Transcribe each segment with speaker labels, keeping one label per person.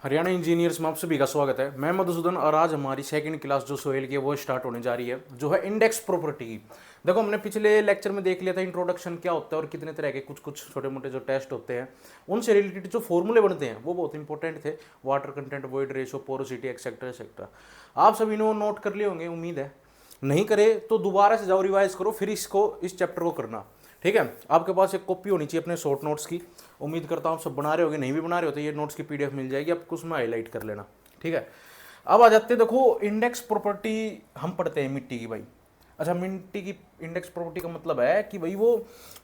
Speaker 1: Haryana engineers में आप सभी का स्वागत है। मैं मधुसूदन और आज हमारी सेकंड क्लास जो सोहेल की है वो स्टार्ट होने जा रही है, जो है इंडेक्स प्रॉपर्टी की। देखो, हमने पिछले लेक्चर में देख लिया था इंट्रोडक्शन क्या होता है और कितने तरह के कुछ कुछ छोटे मोटे जो टेस्ट होते हैं उनसे रिलेटेड जो फॉर्मूले बनते हैं वो बहुत इंपॉर्टेंट थे। Water content, void ratio, porosity, etcetera etcetera. आप सभी ने वो नोट कर लिए होंगे, उम्मीद है। नहीं करे तो दोबारा से जाओ, रिवाइज करो, फिर इस चैप्टर को करना। ठीक है, आपके पास एक कॉपी होनी चाहिए अपने शॉर्ट नोट्स की। उम्मीद करता हूँ आप सब बना रहे होगे, नहीं भी बना रहे हो तो ये नोट्स की पीडीएफ मिल जाएगी, आपको उसमें हाईलाइट कर लेना। ठीक है, अब आ जाते हैं। देखो, इंडेक्स प्रॉपर्टी हम पढ़ते हैं मिट्टी की भाई। अच्छा, मिट्टी की इंडेक्स प्रॉपर्टी का मतलब है कि भाई वो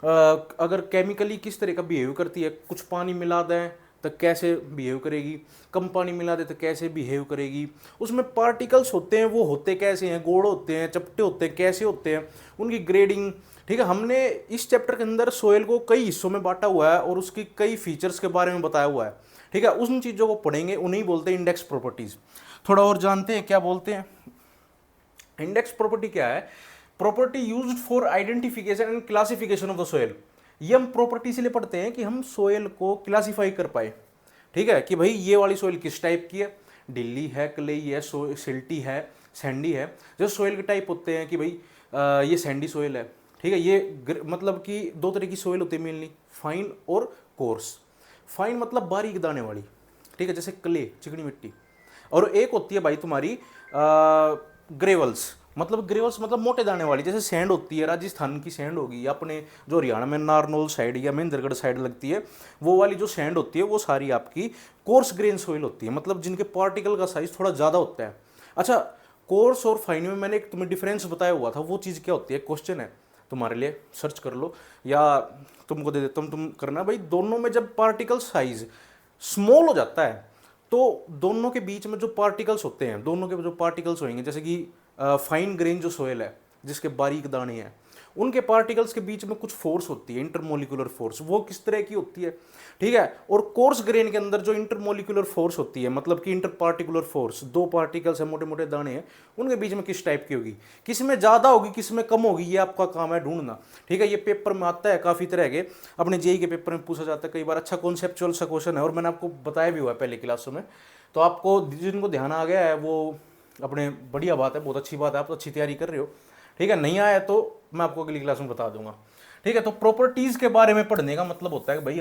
Speaker 1: अगर केमिकली किस तरह का बिहेव करती है, कुछ पानी मिला दें तो कैसे बिहेव करेगी, कम पानी मिला दे तो कैसे बिहेव करेगी, उसमें पार्टिकल्स होते हैं वो होते कैसे हैं, गोड़ होते हैं, चपटे होते हैं, कैसे होते हैं, उनकी ग्रेडिंग। ठीक है, हमने इस चैप्टर के अंदर सोयल को कई हिस्सों में बांटा हुआ है और उसकी कई फीचर्स के बारे में बताया हुआ है। ठीक है, उन चीज़ों को पढ़ेंगे, उन्हें बोलते हैं इंडेक्स प्रॉपर्टीज। थोड़ा और जानते हैं क्या बोलते हैं। इंडेक्स प्रॉपर्टी क्या है? Property used for identification and classification of the soil. ये हम प्रॉपर्टी इसलिए पढ़ते हैं कि हम सोयल को क्लासिफाई कर पाए। ठीक है, कि भाई ये वाली सोयल किस टाइप की है, ढिल्ली है, क्लेई है, सिल्टी है, सैंडी है। जो सोयल के टाइप होते हैं कि भाई ये सैंडी सोयल है। ठीक है, ये मतलब कि दो तरह की सोयल होती है मेनली, फाइन और कोर्स। फाइन मतलब बारीक दाने वाली, ठीक है, जैसे क्ले, चिकनी मिट्टी। और एक होती है भाई तुम्हारी ग्रेवल्स, मतलब ग्रेवल्स मतलब मोटे दाने वाली, जैसे सैंड होती है, राजस्थान की सैंड होगी, या अपने जो हरियाणा में नारनौल साइड या महेंद्रगढ़ साइड लगती है, वो वाली जो सैंड होती है वो सारी आपकी कोर्स ग्रेन सोइल होती है, मतलब जिनके पार्टिकल का साइज थोड़ा ज़्यादा होता है। अच्छा, कोर्स और फाइन में मैंने एक तुम्हें डिफरेंस बताया हुआ था, वो चीज़ क्या होती है, क्वेश्चन है तुम्हारे लिए, सर्च कर लो या तुमको दे देता हूँ, तुम करना भाई। दोनों में जब पार्टिकल साइज स्मॉल हो जाता है तो दोनों के बीच में जो पार्टिकल्स होते हैं, दोनों के जो पार्टिकल्स होंगे, जैसे कि फाइन ग्रेन जो सोयल है जिसके बारीक दाने हैं, उनके पार्टिकल्स के बीच में कुछ फोर्स होती है, इंटरमोलिकुलर फोर्स। वो किस तरह की होती है? ठीक है, और कोर्स ग्रेन के अंदर जो इंटरमोलिकुलर फोर्स होती है, मतलब कि इंटर पार्टिकुलर फोर्स, दो पार्टिकल्स है, मोटे मोटे दाने हैं, उनके बीच में किस टाइप की होगी, किस में ज़्यादा होगी, किस में कम होगी, ये आपका काम है ढूंढना। ठीक है, ये पेपर में आता है काफ़ी तरह के, अपने जेई के पेपर में पूछा जाता है कई बार। अच्छा कॉन्सेप्चुअल सा क्वेश्चन है और मैंने आपको बताया भी हुआ है पहले क्लासों में, तो आपको जिनको ध्यान आ गया है वो अपने बढ़िया बात है, बहुत अच्छी बात है, आप तो अच्छी तैयारी कर रहे हो। ठीक है, नहीं आया तो मैं आपको अगली क्लास में बता दूंगा। ठीक है, तो प्रॉपर्टीज के बारे में पढ़ने का मतलब होता है कि भाई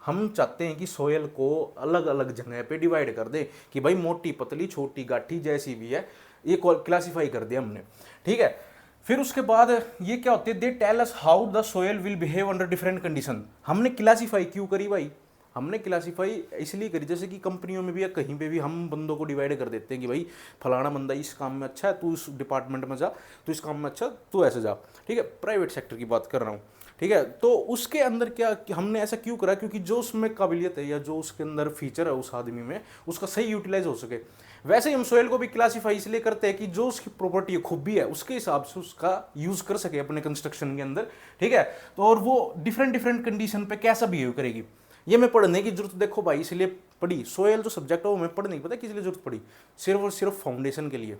Speaker 1: हम चाहते हैं कि सोयल को अलग अलग जगह पे डिवाइड कर दे, कि भाई मोटी पतली छोटी गाठी जैसी भी है, ये क्लासीफाई कर दिया हमने। ठीक है, फिर उसके बाद ये क्या होती है, they tell us how the soil will behave under different condition. हमने क्लासीफाई क्यों करी भाई? हमने क्लासीफाई इसलिए करी, जैसे कि कंपनियों में भी या कहीं पे भी हम बंदों को डिवाइड कर देते हैं कि भाई फलाना बंदा इस काम में अच्छा है, तू इस डिपार्टमेंट में जा, तू इस काम में अच्छा, तू ऐसे जा। ठीक है, प्राइवेट सेक्टर की बात कर रहा हूँ। ठीक है, तो उसके अंदर क्या कि हमने ऐसा क्यों करा, क्योंकि जो उसमें काबिलियत है या जो उसके अंदर फीचर है उस आदमी में, उसका सही यूटिलाइज हो सके। वैसे ही हम सोयल को भी क्लासीफाई इसलिए करते हैं कि जो उसकी प्रॉपर्टी है, खूबी है, उसके हिसाब से उसका यूज कर सके अपने कंस्ट्रक्शन के अंदर। ठीक है, तो और वो डिफरेंट डिफरेंट कंडीशन पे कैसा बिहेव करेगी, ये मैं पढ़ने की जरूरत देखो भाई इसलिए पढ़ी। सोयल जो सब्जेक्ट है वो मैं पढ़ने की, पता है किस लिए जरूरत पड़ी? सिर्फ और सिर्फ फाउंडेशन के लिए।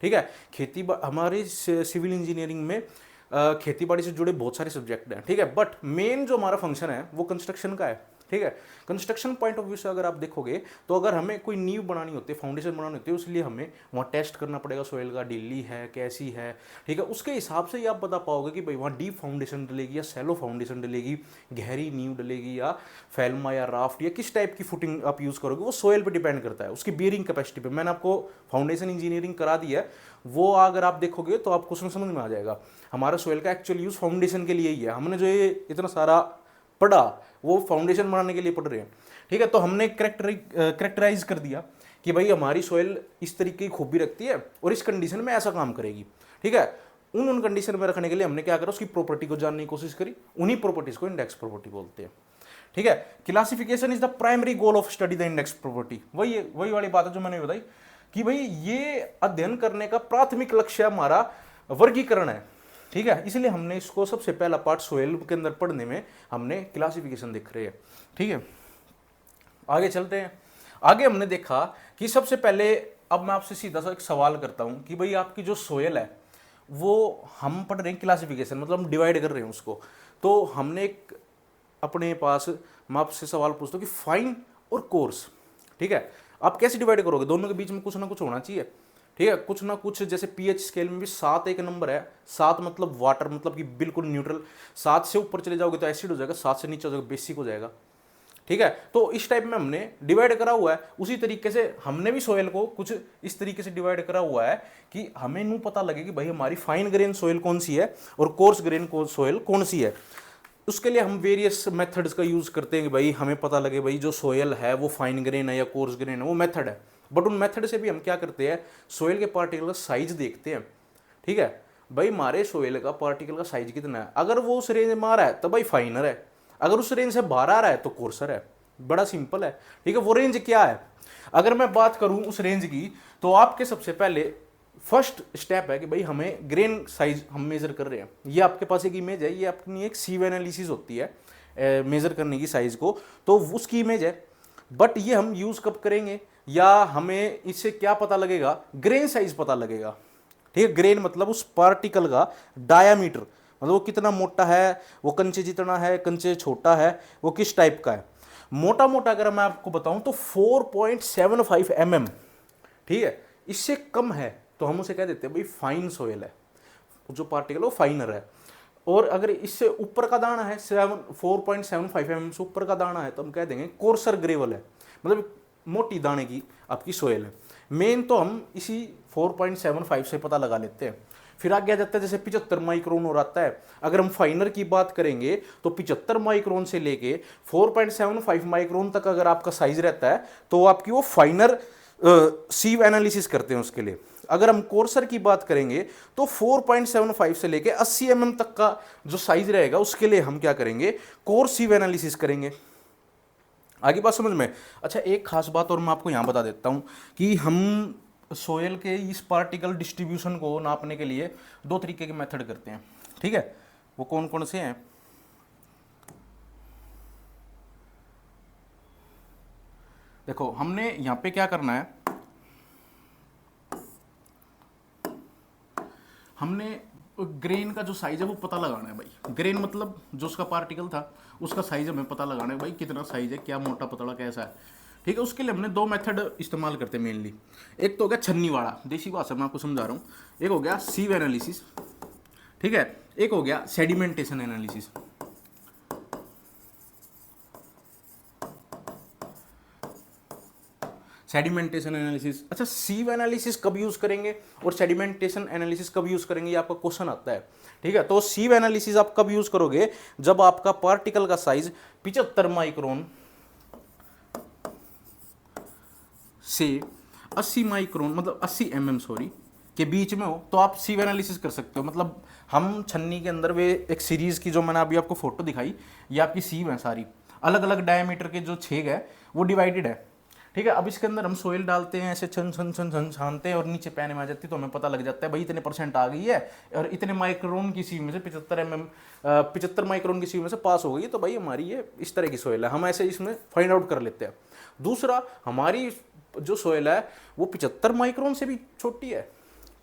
Speaker 1: ठीक है, हमारे सिविल इंजीनियरिंग में खेती बाड़ी से जुड़े बहुत सारे सब्जेक्ट हैं। ठीक है, बट मेन जो हमारा फंक्शन है वो कंस्ट्रक्शन का है। ठीक है, कंस्ट्रक्शन पॉइंट ऑफ व्यू से अगर आप देखोगे तो अगर हमें कोई नींव बनानी होती है, फाउंडेशन बनानी होती है, उसलिए हमें वहाँ टेस्ट करना पड़ेगा सोयल का, ढीली है कैसी है। ठीक है, उसके हिसाब से ही आप बता पाओगे कि भाई वहाँ डीप फाउंडेशन डलेगी या सैलो फाउंडेशन डलेगी, गहरी नींव डलेगी या फैलमा या राफ्ट, या किस टाइप की फुटिंग आप यूज़ करोगे, वो सोयल पे डिपेंड करता है, उसकी बियरिंग कैपेसिटी पे। मैंने आपको फाउंडेशन इंजीनियरिंग करा दी है, वो अगर आप देखोगे तो आपको समझ में आ जाएगा। हमारा सोयल का एक्चुअल यूज़ फाउंडेशन के लिए ही है। हमने जो ये इतना सारा पढ़ा वो फाउंडेशन बनाने के लिए पढ़ रहे हैं। ठीक है, तो हमने करेक्टराइज कर दिया कि भाई हमारी सोयल इस तरीके की खूबी रखती है और इस कंडीशन में ऐसा काम करेगी। ठीक है, उन कंडीशन में रखने के लिए हमने क्या करा, उसकी प्रॉपर्टी को जानने की कोशिश करी। उन्हीं प्रॉपर्टीज को इंडेक्स प्रॉपर्टी बोलते हैं। ठीक है, classification is the primary goal of study the index property. वही वाली बात है जो मैंने बताई कि भाई ये अध्ययन करने का प्राथमिक लक्ष्य हमारा वर्गीकरण है। ठीक है, इसलिए हमने इसको सबसे पहला पार्ट सोयल के अंदर पढ़ने में हमने क्लासिफिकेशन देख रहे हैं। ठीक है, आगे चलते हैं। आगे हमने देखा कि सबसे पहले, अब मैं आपसे सीधा सा एक सवाल करता हूं कि भाई आपकी जो सोयल है वो हम पढ़ रहे हैं क्लासिफिकेशन, मतलब हम डिवाइड कर रहे हैं उसको। तो हमने एक अपने पास, मैं आपसे सवाल पूछता हूँ कि फाइन और कोर्स। ठीक है, आप कैसे डिवाइड करोगे, दोनों के बीच में कुछ ना कुछ होना चाहिए, ठीक है, कुछ ना कुछ। जैसे पीएच स्केल में भी 7 एक नंबर है, 7 मतलब वाटर, मतलब कि बिल्कुल न्यूट्रल। 7 से ऊपर चले जाओगे तो एसिड हो जाएगा, 7 से नीचे हो जाएगा बेसिक हो जाएगा, ठीक है। तो इस टाइप में हमने डिवाइड करा हुआ है। उसी तरीके से हमने भी सोयल को कुछ इस तरीके से डिवाइड करा हुआ है कि हमें नू पता लगे कि भाई हमारी फाइन ग्रेन सोयल कौन सी है और कोर्स ग्रेन सोयल कौन सी है। उसके लिए हम वेरियस मेथड्स का यूज करते हैं कि भाई हमें पता लगे भाई जो सोयल है वो फाइन ग्रेन है या कोर्स ग्रेन है, वो मेथड है। बट उन मेथड से भी हम क्या करते हैं, सोयल के पार्टिकल का साइज देखते हैं, ठीक है। भाई हमारे सोयल का पार्टिकल का साइज कितना है, अगर वो उस रेंज में आ रहा है तो भाई फाइनर है, अगर उस रेंज से बाहर आ रहा है तो कोर्सर है। बड़ा सिंपल है, ठीक है। वो रेंज क्या है, अगर मैं बात करूं उस रेंज की, तो आपके सबसे पहले फर्स्ट स्टेप है कि भाई हमें ग्रेन साइज हम मेजर कर रहे हैं। ये आपके पास एक इमेज है, ये अपनी एक सीव एनालिसिस होती है मेजर करने की साइज को, तो उसकी इमेज है। बट ये हम यूज कब करेंगे, या हमें इससे क्या पता लगेगा, ग्रेन साइज पता लगेगा, ठीक है। ग्रेन मतलब उस पार्टिकल का डायामीटर, मतलब वो कितना मोटा है, वो कंचे जितना है, कंचे छोटा है, वो किस टाइप का है। मोटा मोटा अगर मैं आपको बताऊं तो 4.75 mm, ठीक है। इससे कम है तो हम उसे कह देते हैं भाई फाइन सोयल है, जो पार्टिकल वो फाइनर है। और अगर इससे ऊपर का दाना है 4.75 mm से ऊपर का दाना है तो हम कह देंगे कोर्सर ग्रेवल है, मतलब मोटी दाने की आपकी सोयल है। मेन तो हम इसी 4.75 से पता लगा लेते हैं। फिर आगे आ जाता है जैसे 75 माइक्रोन और आता है। अगर हम फाइनर की बात करेंगे तो 75 माइक्रोन से लेके 4.75 माइक्रोन तक अगर आपका साइज रहता है तो आपकी वो फाइनर सीव एनालिसिस करते हैं उसके लिए। अगर हम कोर्सर की बात करेंगे तो 4.75 से लेके 80 mm तक का जो साइज रहेगा उसके लिए हम क्या करेंगे, कोर्स सीव एनालिसिस करेंगे। आगे बात समझ में। अच्छा, एक खास बात और मैं आपको यहां बता देता हूं कि हम सोयल के इस पार्टिकल डिस्ट्रीब्यूशन को नापने के लिए 2 तरीके के मेथड करते हैं, ठीक है। वो कौन कौन से हैं, देखो हमने यहां पे क्या करना है, हमने ग्रेन का जो साइज है वो पता लगाना है भाई। ग्रेन मतलब जो उसका पार्टिकल था उसका साइज हमें पता लगाना है भाई, कितना साइज है, क्या मोटा पतला कैसा है, ठीक है। उसके लिए हमने 2 मेथड इस्तेमाल करते हैं मेनली। एक तो हो गया छन्नी वाला, देसी भाषा में आपको समझा रहा हूँ। एक हो गया सीव एनालिसिस, ठीक है। एक हो गया सेडिमेंटेशन एनालिसिस। सेडिमेंटेशन एनालिसिस, अच्छा सीव एनालिसिस कब यूज करेंगे और सेडिमेंटेशन एनालिसिस कब यूज करेंगे, ये आपका क्वेश्चन आता है, ठीक है। तो सीव एनालिसिस आप कब यूज करोगे, जब आपका पार्टिकल का साइज 75 माइक्रोन से 80 माइक्रोन, मतलब 80 mm सॉरी, के बीच में हो तो आप सीव एनालिसिस कर सकते हो। मतलब हम छन्नी के अंदर वे एक सीरीज की जो मैंने अभी आपको फोटो दिखाई, ये आपकी सीव है सारी, अलग अलग डायमीटर के जो छेद है वो डिवाइडेड है, ठीक है। अब इसके अंदर हम सोयल डालते हैं, ऐसे छन छन छन छन छानते हैं और नीचे पैने में आ जाती है, तो हमें पता लग जाता है भाई इतने % आ गई है और इतने माइक्रोन की सीव में से 75 माइक्रोन की सीव में से पास हो गई है, तो भाई हमारी ये इस तरह की सोयल है। हम ऐसे इसमें फाइंड आउट कर लेते हैं। दूसरा, हमारी जो सोयल है वो 75 माइक्रोन से भी छोटी है,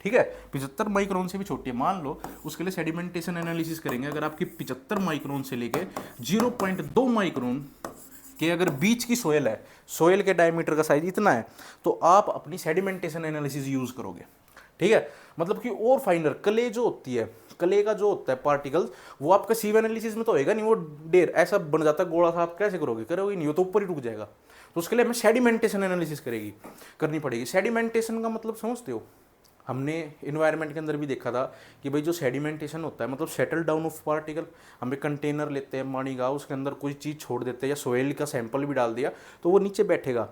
Speaker 1: ठीक है, 75 माइक्रोन से भी छोटी है। मान लो उसके लिए सेडिमेंटेशन एनालिसिस करेंगे, अगर आपकी 75 माइक्रोन से लेके 0.2 माइक्रोन के अगर बीच की सोयल है, सोयल के डायमीटर का साइज इतना है, तो आप अपनी सेडिमेंटेशन एनालिसिस यूज करोगे, ठीक है। मतलब कि और फाइनर क्ले जो होती है, क्ले का जो होता है पार्टिकल्स, वो आपका सीव एनालिसिस में तो होएगा नहीं, वो ढेर ऐसा बन जाता है गोला सा, आप कैसे करोगे नहीं, वो तो ऊपर ही रुक जाएगा। तो उसके लिए हमें सेडिमेंटेशन एनालिसिस करनी पड़ेगी। सेडिमेंटेशन का मतलब समझते हो, हमने इन्वायरमेंट के अंदर भी देखा था कि भाई जो सेडिमेंटेशन होता है मतलब सेटल डाउन ऑफ पार्टिकल, हम एक कंटेनर लेते हैं पानी का, उसके अंदर कोई चीज़ छोड़ देते हैं या सोयल का सैंपल भी डाल दिया तो वो नीचे बैठेगा,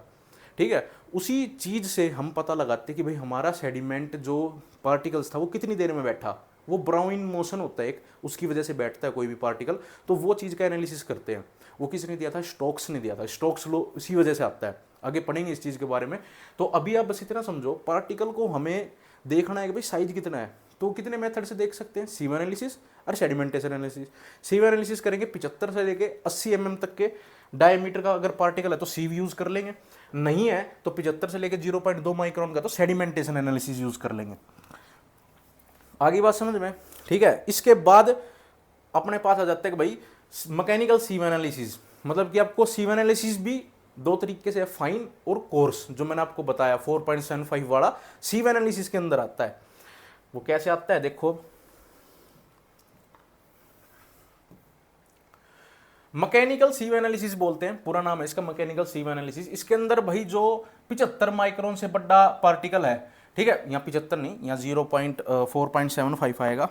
Speaker 1: ठीक है। उसी चीज़ से हम पता लगाते हैं कि भाई हमारा सेडिमेंट जो पार्टिकल्स था वो कितनी देर में बैठा, वो ब्राउन मोशन होता है एक, उसकी वजह से बैठता है कोई भी पार्टिकल, तो वो चीज़ का एनालिसिस करते हैं। वो किसने दिया था, स्टोक्स ने दिया था। स्टोक्स लो इसी वजह से आता है, आगे पढ़ेंगे इस चीज़ के बारे में। तो अभी आप बस इतना समझो, पार्टिकल को हमें देखना है कि भाई साइज कितना है, तो कितने मेथड से देख सकते हैं, सीव एनालिसिस और सेडिमेंटेशन एनालिसिस। सीव एनालिसिस करेंगे 75 से लेके 80 mm तक के डायमीटर का अगर पार्टिकल है तो सीव यूज कर लेंगे, नहीं है तो 75 से लेके 0.2 माइक्रोन का तो सेडिमेंटेशन एनालिसिस यूज कर लेंगे। आगे बात समझ में, ठीक है। इसके बाद अपने पास आ जाता है कि भाई मैकेनिकल सीव एनालिसिस, मतलब कि आपको सीव एनालिसिस भी दो तरीके से है, फाइन और कोर्स, जो मैंने आपको बताया 4.75 वाला सीव एनालिसिस के अंदर आता है। वो कैसे आता है देखो, मैकेनिकल सीव एनालिसिस बोलते हैं, पूरा नाम है इसका मैकेनिकल सीव एनालिसिस। इसके अंदर भाई जो 75 माइक्रोन से बड़ा पार्टिकल है, ठीक है, यहाँ 75 नहीं, यहाँ 0.4.75 आएगा,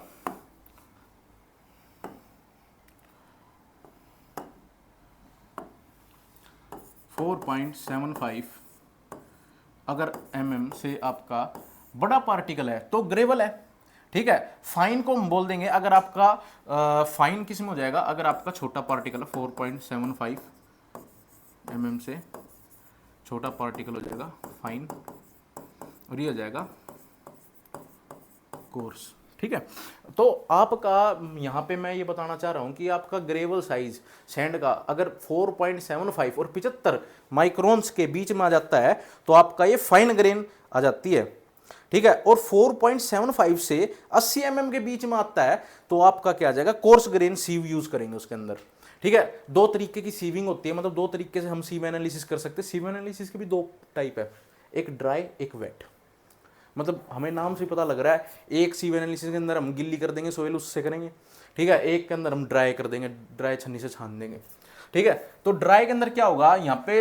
Speaker 1: अगर से आपका बड़ा पार्टिकल है तो ग्रेवल है, ठीक है। फाइन को हम बोल देंगे, अगर आपका फाइन किस में हो जाएगा, अगर आपका छोटा पार्टिकल है 4.75 से छोटा पार्टिकल हो जाएगा फाइन, और ये हो जाएगा कोर्स, ठीक है। तो आपका यहाँ पे मैं ये बताना चाह रहा हूँ कि आपका ग्रेवल साइज सैंड का अगर 4.75 और 75 माइक्रोन्स के बीच में आ जाता है तो आपका ये फाइन ग्रेन आ जाती है, ठीक है। और 4.75 से 80 mm के बीच में आता है तो आपका क्या आ जाएगा, कोर्स ग्रेन सीव यूज करेंगे उसके अंदर, ठीक है। दो तरीके की सीविंग होती है, मतलब दो तरीके से हम सीव एनालिसिस कर सकते हैं। सीव एनालिसिस के भी दो टाइप है, एक ड्राई एक वेट। मतलब हमें नाम से पता लग रहा है, एक सीव एनालिसिस के अंदर हम गिल्ली कर देंगे सोइल, उससे करेंगे, ठीक है। एक के अंदर हम ड्राई कर देंगे, ड्राई छन्नी से छान देंगे, ठीक है। तो ड्राई के अंदर क्या होगा, यहाँ पे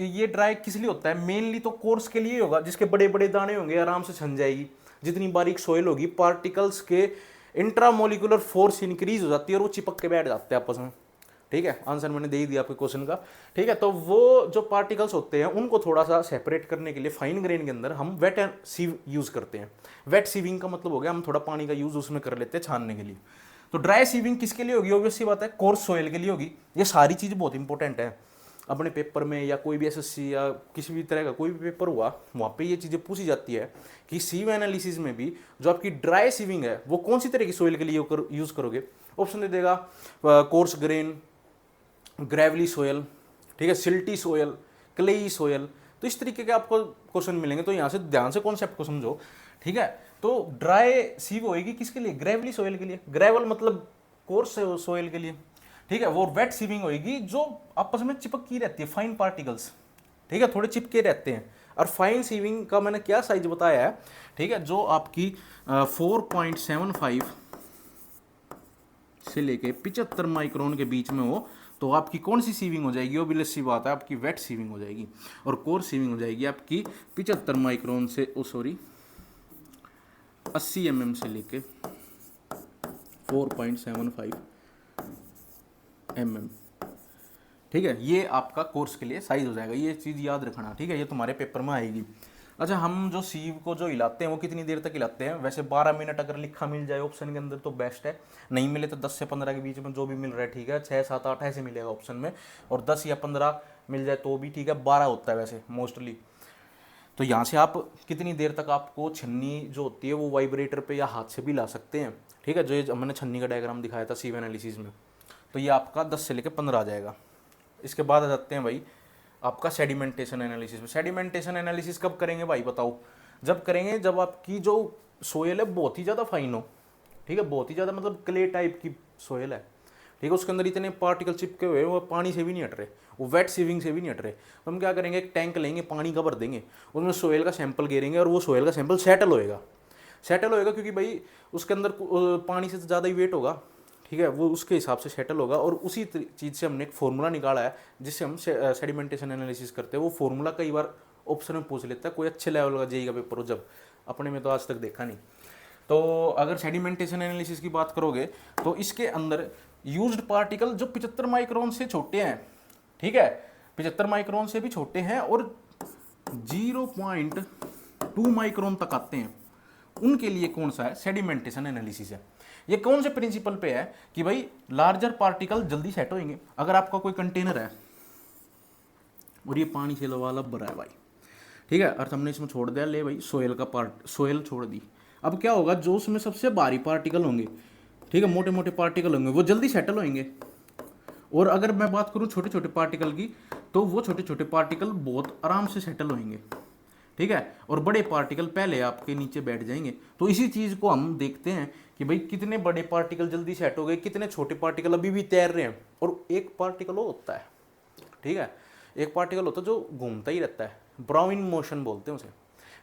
Speaker 1: ये ड्राई किस लिए होता है, मेनली तो कोर्स के लिए होगा, जिसके बड़े बड़े दाने होंगे आराम से छन जाएगी। जितनी बारीक सोइल होगी, पार्टिकल्स के इंट्रामोलिकुलर फोर्स इंक्रीज हो जाती है और वो चिपक के बैठ जाते हैं आपस में, ठीक है। आंसर मैंने दे ही दिया आपके क्वेश्चन का, ठीक है। तो वो जो पार्टिकल्स होते हैं उनको थोड़ा सा सेपरेट करने के लिए फाइन ग्रेन के अंदर हम वेट एंड सीव यूज करते हैं। वेट सीविंग का मतलब हो गया हम थोड़ा पानी का यूज उसमें कर लेते हैं छानने के लिए। तो ड्राई सीविंग किसके लिए होगी, ऑब्वियस सी बात है कोर्स सोइल के लिए होगी। ये सारी चीज़ बहुत इंपॉर्टेंट है अपने पेपर में, या कोई भी एसएससी या किसी भी तरह का कोई भी पेपर हुआ वहाँ पे ये चीज़ें पूछी जाती है कि सीव एनालिसिस में भी जो आपकी ड्राई सीविंग है वो कौन सी तरह की सोइल के लिए यूज़ करोगे। ऑप्शन दे देगा कोर्स ग्रेन, ग्रेवली सोयल, ठीक है, सिल्टी सोयल, क्लेई सोयल। तो इस तरीके के आपको क्वेश्चन मिलेंगे, तो यहाँ से ध्यान से कॉन्सेप्ट को समझो, ठीक है। तो ड्राई सीव होएगी किसके लिए, ग्रेवली सोयल के लिए, ग्रेवल मतलब कोर्स सोयल के लिए, ठीक है। वो वेट सीविंग होएगी जो आपस में चिपकी रहती है, फाइन पार्टिकल्स, ठीक है, थोड़े चिपके रहते हैं। और फाइन सीविंग का मैंने क्या साइज बताया है, ठीक है, जो आपकी 4.75 से लेके 75 माइक्रोन के बीच में हो तो आपकी कौन सी सीविंग हो जाएगी, ऑब्वियस सी बात है आपकी वेट सीविंग हो जाएगी। और कोर सीविंग हो जाएगी आपकी 75 माइक्रोन से 80 mm से लेके 4.75 mm, ठीक है। ये आपका कोर्स के लिए साइज हो जाएगा, ये चीज़ याद रखना, ठीक है, ये तुम्हारे पेपर में आएगी। अच्छा, हम जो सीव को जो हिलाते हैं वो कितनी देर तक हिलाते हैं, वैसे 12 मिनट अगर लिखा मिल जाए ऑप्शन के अंदर तो बेस्ट है, नहीं मिले तो 10 से 15 के बीच में जो भी मिल रहा है, ठीक है। 6, 7, 8 ऐसे मिलेगा ऑप्शन में, और 10 या 15 मिल जाए तो भी ठीक है। 12 होता है वैसे मोस्टली। तो यहाँ से आप कितनी देर तक आपको छन्नी जो होती है वो वाइब्रेटर पे या हाथ से भी ला सकते हैं, ठीक है। जो ये मैंने छन्नी का डायग्राम दिखाया था सीव एनालिसिस में, तो ये आपका 10 से लेकर 15 आ जाएगा। इसके बाद आ जाते हैं भाई आपका सेडिमेंटेशन एनालिसिस में। सेडिमेंटेशन एनालिसिस कब करेंगे भाई बताओ, जब करेंगे जब आपकी जो सोयल है बहुत ही ज़्यादा फाइन हो, ठीक है, बहुत ही ज़्यादा मतलब क्ले टाइप की सोयल है, ठीक है, उसके अंदर इतने पार्टिकल चिपके हुए वो पानी से भी नहीं हट रहे, वो वेट सीविंग से भी नहीं हट रहे। तो हम क्या करेंगे, एक टैंक लेंगे, पानी का भर देंगे, उसमें सोयल का सैंपल गिरेंगे और वो सोयल का सैंपल सेटल होएगा क्योंकि भाई उसके अंदर पानी से ज़्यादा ही वेट होगा, ठीक है, वो उसके हिसाब से सेटल होगा। और उसी चीज़ से हमने एक फॉर्मूला निकाला है जिससे हम सेडिमेंटेशन एनालिसिस करते हैं। वो फॉर्मूला कई बार ऑप्शन में पूछ लेता है, कोई अच्छे लेवल का जेईई का पेपर हो जब, अपने में तो आज तक देखा नहीं। तो अगर सेडिमेंटेशन एनालिसिस की बात करोगे तो इसके अंदर यूज्ड पार्टिकल जो 75 माइक्रोन से छोटे हैं, ठीक है, 75 माइक्रोन से भी छोटे हैं और 0.2 माइक्रोन तक आते हैं, उनके लिए कौन सा है, सेडिमेंटेशन एनालिसिस है। ये कौन से प्रिंसिपल पे है कि भाई लार्जर पार्टिकल जल्दी सेट होंगे। अगर आपका कोई कंटेनर है और ये पानी से लबालब भरा है भाई, ठीक है, और हमने इसमें छोड़ दिया ले भाई सोयल का पार्ट, सोयल छोड़ दी, अब क्या होगा, जो उसमें सबसे भारी पार्टिकल होंगे, ठीक है, मोटे मोटे पार्टिकल होंगे, वो जल्दी सेटल होंगे। और अगर मैं बात करूँ छोटे छोटे पार्टिकल की, तो वो छोटे छोटे पार्टिकल बहुत आराम से सेटल होंगे, ठीक है, और बड़े पार्टिकल पहले आपके नीचे बैठ जाएंगे। तो इसी चीज़ को हम देखते हैं कि भाई कितने बड़े पार्टिकल जल्दी सेट हो गए, कितने छोटे पार्टिकल अभी भी तैर रहे हैं, और एक पार्टिकल वो होता है, ठीक है, एक पार्टिकल होता है जो घूमता ही रहता है, ब्राउन मोशन बोलते हैं उसे,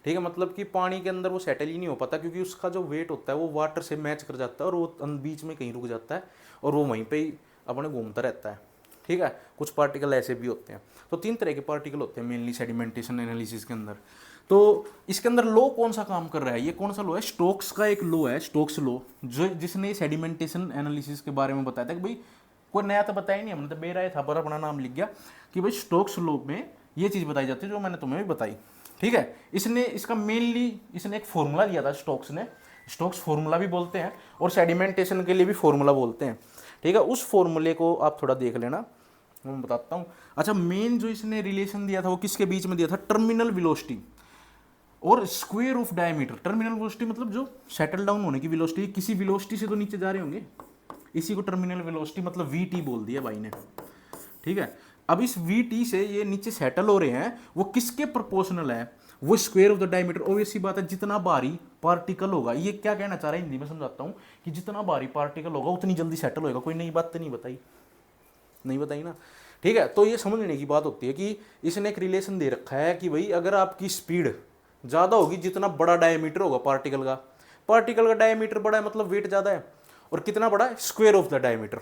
Speaker 1: ठीक है। मतलब कि पानी के अंदर वो सेटल ही नहीं हो पाता क्योंकि उसका जो वेट होता है वो वाटर से मैच कर जाता है और वो बीच में कहीं रुक जाता है और वो वहीं पे ही अपने घूमता रहता है, ठीक है। कुछ पार्टिकल ऐसे भी होते हैं। तो 3 तरह के पार्टिकल होते हैं मेनली सेडिमेंटेशन एनालिसिस के अंदर। तो इसके अंदर लॉ कौन सा काम कर रहा है, ये कौन सा लॉ है, स्टोक्स का एक लॉ है, स्टोक्स लॉ, जो जिसने सेडिमेंटेशन एनालिसिस के बारे में बताया था कि भाई कोई नया तो बताया नहीं, हमने तो बेराय था पर अपना नाम लिख गया कि भाई स्टोक्स लॉ में ये चीज़ बताई जाती है जो मैंने तुम्हें भी बताई, ठीक है। इसने इसका मेनली इसने एक फॉर्मूला दिया था स्टोक्स ने, स्टोक्स फॉर्मूला भी बोलते हैं और सेडिमेंटेशन के लिए भी फॉर्मूला बोलते हैं, ठीक है। उस फॉर्मूले को आप थोड़ा देख लेना, मैं बताता हूँ। अच्छा, मेन जो इसने रिलेशन दिया था वो किसके बीच में दिया था, टर्मिनल वेलोसिटी और square of diameter. Terminal velocity मतलब जो सेटल डाउन होने की वेलोसिटी, किसी वेलोसिटी से तो नीचे जा रहे होंगे, इसी को टर्मिनल वेलोसिटी मतलब वीटी बोल दिया भाई ने, ठीक है। अब इस वीटी से ये नीचे सेटल हो रहे हैं, वो किसके प्रोपोर्शनल है, वो square of the diameter. Obvious सी बात है, जितना भारी पार्टिकल होगा, ये क्या कहना चाह रहा है हिंदी में समझाता हूँ, कि जितना भारी पार्टिकल होगा उतनी जल्दी सेटल होगा। कोई नई बात तो नहीं बताई, नहीं बताई ना, ठीक है। तो ये समझने की बात होती है कि इसने एक रिलेशन दे रखा है कि भाई अगर आपकी स्पीड ज़्यादा होगी, जितना बड़ा डायमीटर होगा पार्टिकल का डायमीटर बड़ा है मतलब वेट ज़्यादा है, और कितना बड़ा है, स्क्वायर ऑफ द डायमीटर,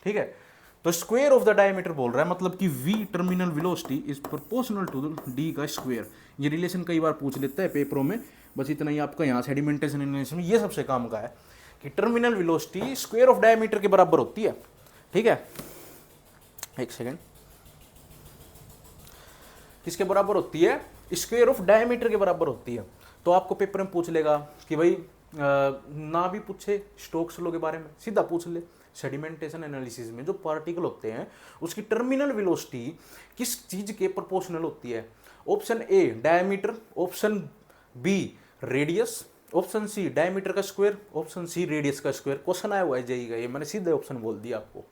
Speaker 1: ठीक है। तो स्क्वायर ऑफ द डायमीटर बोल रहा है मतलब कि v terminal velocity is proportional to d का स्क्वायर। ये रिलेशन कई बार पूछ लेता है पेपरों में, बस इतना ही आपका यहाँ सेडिमेंटेशन एनालिसिस में ये सबसे काम का है कि terminal velocity square of diameter के बराबर होती है, ठीक है। एक सेकेंड, किसके बराबर होती है, स्क्वायर ऑफ डायमीटर के बराबर होती है। तो आपको पेपर में पूछ लेगा कि भाई ना भी पूछे स्टोक्स लॉ के बारे में, सीधा पूछ ले सेडिमेंटेशन एनालिसिस में जो पार्टिकल होते हैं उसकी टर्मिनल वेलोसिटी किस चीज के प्रोपोर्शनल होती है। Option A diameter, option B radius, option C diameter का स्क्वायर, ऑप्शन सी रेडियस का स्क्वायर। क्वेश्चन आया हुआ है जेई का, ये मैंने सीधे ऑप्शन बोल दिया आपको,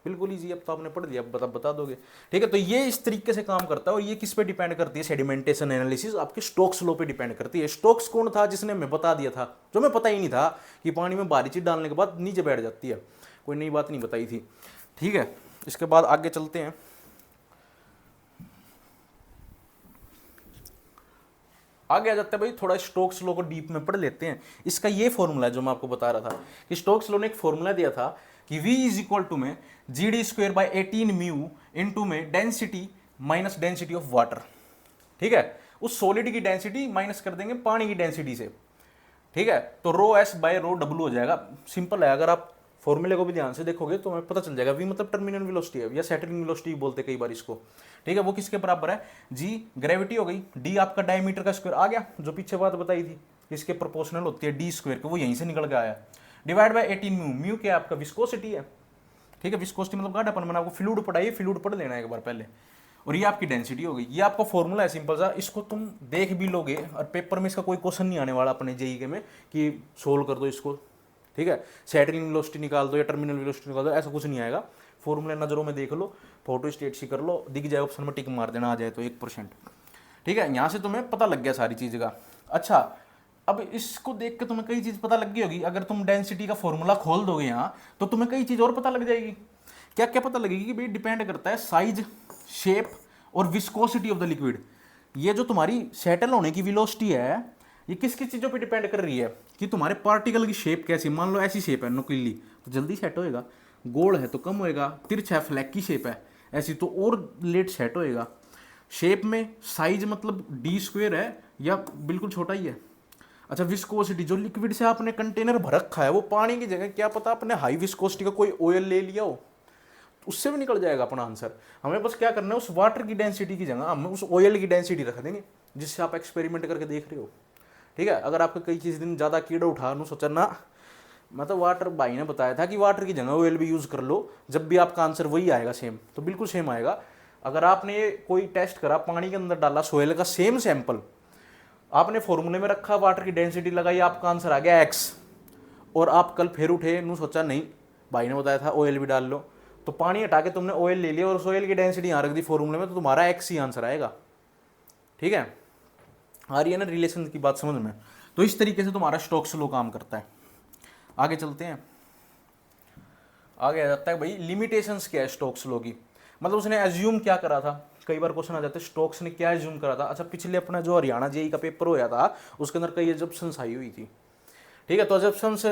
Speaker 1: बिल्कुल इजी। अब तो आपने पढ़ लिया, अब बता दोगे, ठीक है। तो ये इस तरीके से काम करता है और ये किस पे डिपेंड करती है, सेडिमेंटेशन एनालिसिस आपके स्टोक्स लॉ पे डिपेंड करती है। स्टोक्स कौन था जिसने हमें बता दिया था, जो हमें पता ही नहीं था कि पानी में भारी चीज डालने के बाद नीचे बैठ जाती है, कोई नई बात नहीं बताई थी, ठीक है। इसके बाद आगे चलते हैं, आगे आ जाता है भाई, थोड़ा स्टोक्स लॉ को डीप में पढ़ लेते हैं। इसका ये फॉर्मूला है जो मैं आपको बता रहा था कि स्टोक्स लॉ ने एक फॉर्मूला दिया था कि v इज इक्वल टू में g d square by 18 mu into में density minus density of water, ठीक है। उस सॉलिड की डेंसिटी माइनस कर देंगे पानी की डेंसिटी से, ठीक है। तो rho S by row W हो जाएगा। सिंपल है, अगर आप फॉर्मूले को भी ध्यान से देखोगे तो हमें पता चल जाएगा। वी मतलब टर्मिनल वेलोसिटी है या सेटलिंग वेलोसिटी बोलते कई बार इसको, ठीक है। वो किसके बराबर है, जी ग्रेविटी हो गई, डी आपका डायमीटर का स्क्वायर आ गया, जो पीछे बात बताई थी इसके प्रोपोर्शनल होती है डी स्क्वायर के, वो यहीं से निकल के आया, डिवाइड बाय 18 म्यू। म्यू क्या आपका विस्कोसिटी है, ठीक है। विस्कोसिटी मतलब गाढ़ापन, मैंने आपको फ्लूइड पढ़ाई, फ्लूइड पढ़ लेना एक बार पहले। और ये आपकी डेंसिटी हो गई, ये आपका फॉर्मूला है सिंपल सा। इसको तुम देख भी लोगे और पेपर में इसका कोई क्वेश्चन नहीं आने वाला अपने जेई के में कि सोल्व कर दो इसको, ठीक है। सेटलिंग वेलोसिटी निकाल दो या टर्मिनल वेलोसिटी निकाल दो, ऐसा कुछ नहीं आएगा। फॉर्मूले नजरों में देख लो, फोटो स्टेट सी कर लो, दिख जाए ऑप्शन में टिक मार देना, आ जाए तो 1%, ठीक है। यहाँ से तुम्हें पता लग गया सारी चीज़ का। अच्छा, अब इसको देख के तुम्हें कई चीज़ पता लग गई होगी। अगर तुम डेंसिटी का फॉर्मूला खोल दोगे यहाँ तो तुम्हें कई चीज़ और पता लग जाएगी। क्या क्या पता लगेगी कि भाई डिपेंड करता है साइज, शेप और विस्कोसिटी ऑफ द लिक्विड। ये जो तुम्हारी सेटल होने की वेलोसिटी है ये किस किस चीज़ों पे डिपेंड कर रही है कि तुम्हारे पार्टिकल की शेप कैसी। मान लो ऐसी शेप है नुकीली तो जल्दी सेट होएगा, गोल है तो कम होएगा, तिरछा फ्लैग की शेप है ऐसी तो और लेट सेट होएगा। शेप में साइज मतलब डी स्क्वायर है या बिल्कुल छोटा ही है। अच्छा, विस्कोसिटी, जो लिक्विड से आपने कंटेनर भर रखा है वो पानी की जगह क्या पता आपने हाई विस्कोसिटी का कोई ऑयल ले लिया हो, उससे भी निकल जाएगा अपना आंसर। हमें बस क्या करना है, उस वाटर की डेंसिटी की जगह हम उस ऑयल की डेंसिटी रख देंगे जिससे आप एक्सपेरिमेंट करके देख रहे हो, ठीक है। अगर आपको कई चीज़ दिन ज़्यादा कीड़ा उठा नो सोचा ना, मतलब वाटर भाई ने बताया था कि वाटर की जगह ऑयल भी यूज़ कर लो, जब भी आपका आंसर वही आएगा सेम, तो बिल्कुल सेम आएगा। अगर आपने कोई टेस्ट करा, पानी के अंदर डाला सोयल का सेम सैंपल, आपने फॉर्मूले में रखा, वाटर की डेंसिटी लगाई, आपका आंसर आ गया एक्स, और आप कल फिर उठे नू सोचा नहीं भाई ने बताया था ऑयल भी डाल लो, तो पानी हटा के तुमने ऑयल ले लिया और उस ऑयल की डेंसिटी यहाँ रख दी फॉर्मूले में, तो तुम्हारा एक्स ही आंसर आएगा, ठीक है। आ रही है ना रिलेशन की बात समझ में। तो इस तरीके से तुम्हारा स्टोक्स लॉ काम करता है। आगे चलते हैं, आगे आ जाता है भाई लिमिटेशंस क्या है स्टोक्स लॉ की। मतलब उसने एज्यूम क्या करा था कई बार क्वेश्चन आ जाते हैं स्टोक्स ने क्या एज्यूम करा था। अच्छा, पिछले अपना जो हरियाणा जेई का पेपर होया था उसके अंदर कई एजप्शंस आई हुई थी। ठीक है, तो एजप्शंस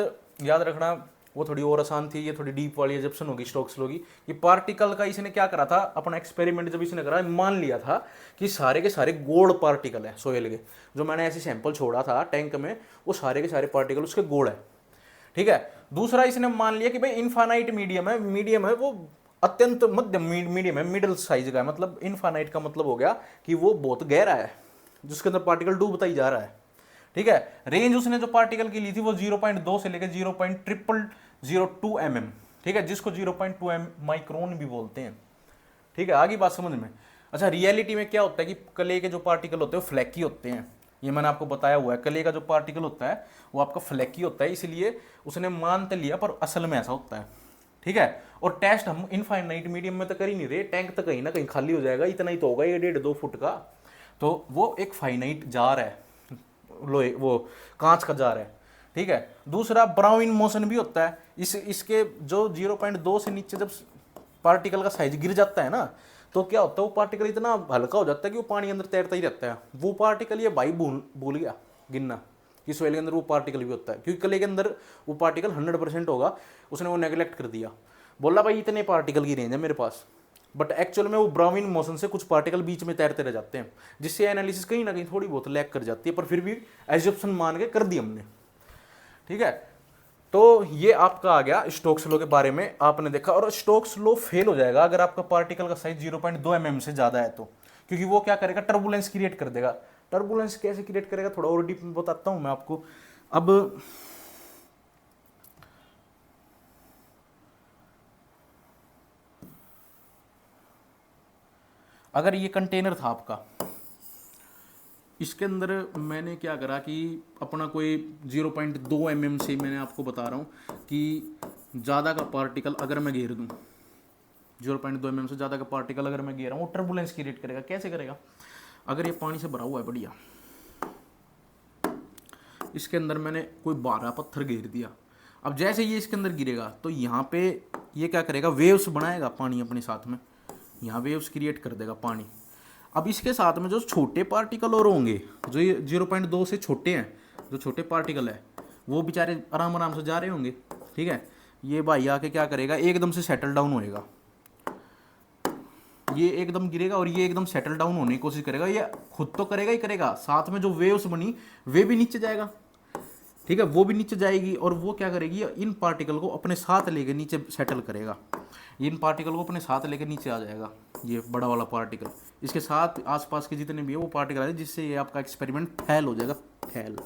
Speaker 1: याद रखना, वो थोड़ी और आसान थी, ये थोड़ी डीप वाली एजप्शन होगी स्टोक्स लो की। कि पार्टिकल का इसने क्या करा था, अपना एक्सपेरिमेंट जब इसने करा, मान लिया था कि सारे के सारे गोल्ड पार्टिकल है सोयल के, जो मैंने ऐसे सैंपल छोड़ा था टैंक में, वो सारे के सारे पार्टिकल उसके गोल्ड है। ठीक है, दूसरा इसने मान लिया कि भाई इनफाइनाइट मीडियम है वो अत्यंत मध्यम मीडियम है, मिडिल साइज का है। मतलब इनफाइनाइट का मतलब हो गया कि वो बहुत गहरा है, जिसके अंदर पार्टिकल डूबता ही जा रहा है। ठीक है, रेंज उसने जो पार्टिकल की ली थी वो 0.2 से लेकर 0.0002 mm, ठीक है, जिसको 0.2 माइक्रोन भी बोलते हैं। ठीक है, आगे बात समझ में। अच्छा, रियलिटी में क्या होता है कि कले के जो पार्टिकल होते हैं वो फ्लैकी होते हैं, ये मैंने आपको बताया हुआ है। कले का जो पार्टिकल होता है वो आपका फ्लैकी होता है, इसलिए उसने मान तो लिया पर असल में ऐसा होता है। ठीक है, और टेस्ट हम इनफाइनाइट मीडियम में तो कर ही नहीं रहे, टैंक तो कहीं ना कहीं खाली हो जाएगा, इतना ही तो होगा, 1.5-2 फुट का, तो वो एक फाइनाइट जार है, लोहे वो कांच का जार है। ठीक है, दूसरा ब्राउन मोशन भी होता है, इसके जो 0.2 से नीचे जब पार्टिकल का साइज गिर जाता है ना, तो क्या होता है, वो पार्टिकल इतना हल्का हो जाता है कि वो पानी अंदर तैरता ही रहता है। वो पार्टिकल ये भाई भूल गया गिनना कि सोइल के अंदर वो पार्टिकल भी होता है, क्योंकि कले के अंदर वो पार्टिकल 100% होगा, उसने वो नेग्लेक्ट कर दिया, बोला भाई इतने पार्टिकल की रेंज है मेरे पास, बट एक्चुअल में वो ब्राउन मोशन से कुछ पार्टिकल बीच में तैरते रह जाते हैं, जिससे एनालिसिस कहीं ना कहीं थोड़ी बहुत लैग कर जाती है, पर फिर भी एजप्शन मान के कर दी हमने। ठीक है, तो ये आपका आ गया स्टोक्स लो के बारे में, आपने देखा। और स्टोक्स लो फेल हो जाएगा अगर आपका पार्टिकल का साइज 0.2 mm से ज़्यादा है तो, क्योंकि वो क्या करेगा, टर्बुलेंस क्रिएट कर देगा। टर्बुलेंस कैसे क्रिएट करेगा, थोड़ा और डीप में बताता हूँ मैं आपको। अब अगर ये कंटेनर था आपका, इसके अंदर मैंने क्या करा कि अपना कोई 0.2 mm से, मैंने आपको बता रहा हूँ कि ज़्यादा का पार्टिकल अगर मैं घेर दूँ, 0.2 mm से ज़्यादा का पार्टिकल अगर मैं घेर रहा हूँ, वो टर्बुलेंस क्रिएट करेगा। कैसे करेगा, अगर ये पानी से भरा हुआ है बढ़िया, इसके अंदर मैंने कोई 12 पत्थर घेर दिया, अब जैसे ये इसके अंदर गिरेगा तो यहाँ पे ये क्या करेगा, वेव्स बनाएगा पानी अपने साथ में, यहाँ वेव्स क्रिएट कर देगा पानी। अब इसके साथ में जो छोटे पार्टिकल और होंगे, जो ये 0.2 से छोटे हैं, जो छोटे पार्टिकल है, वो बेचारे आराम आराम से जा रहे होंगे। ठीक है, ये भाई आके क्या करेगा, एकदम से सेटल डाउन होएगा, ये एकदम गिरेगा और ये एकदम सेटल डाउन होने की कोशिश करेगा। ये खुद तो करेगा ही करेगा, साथ में जो वेव्स बनी वे भी नीचे जाएगा। ठीक है, वो भी नीचे जाएगी और वो क्या करेगी, इन पार्टिकल को अपने साथ लेके नीचे सेटल करेगा, इन पार्टिकल को अपने साथ लेके नीचे आ जाएगा, ये बड़ा वाला पार्टिकल, इसके साथ आसपास के जितने भी है वो पार्टिकल है, जिससे ये आपका एक्सपेरिमेंट फेल हो जाएगा। फेल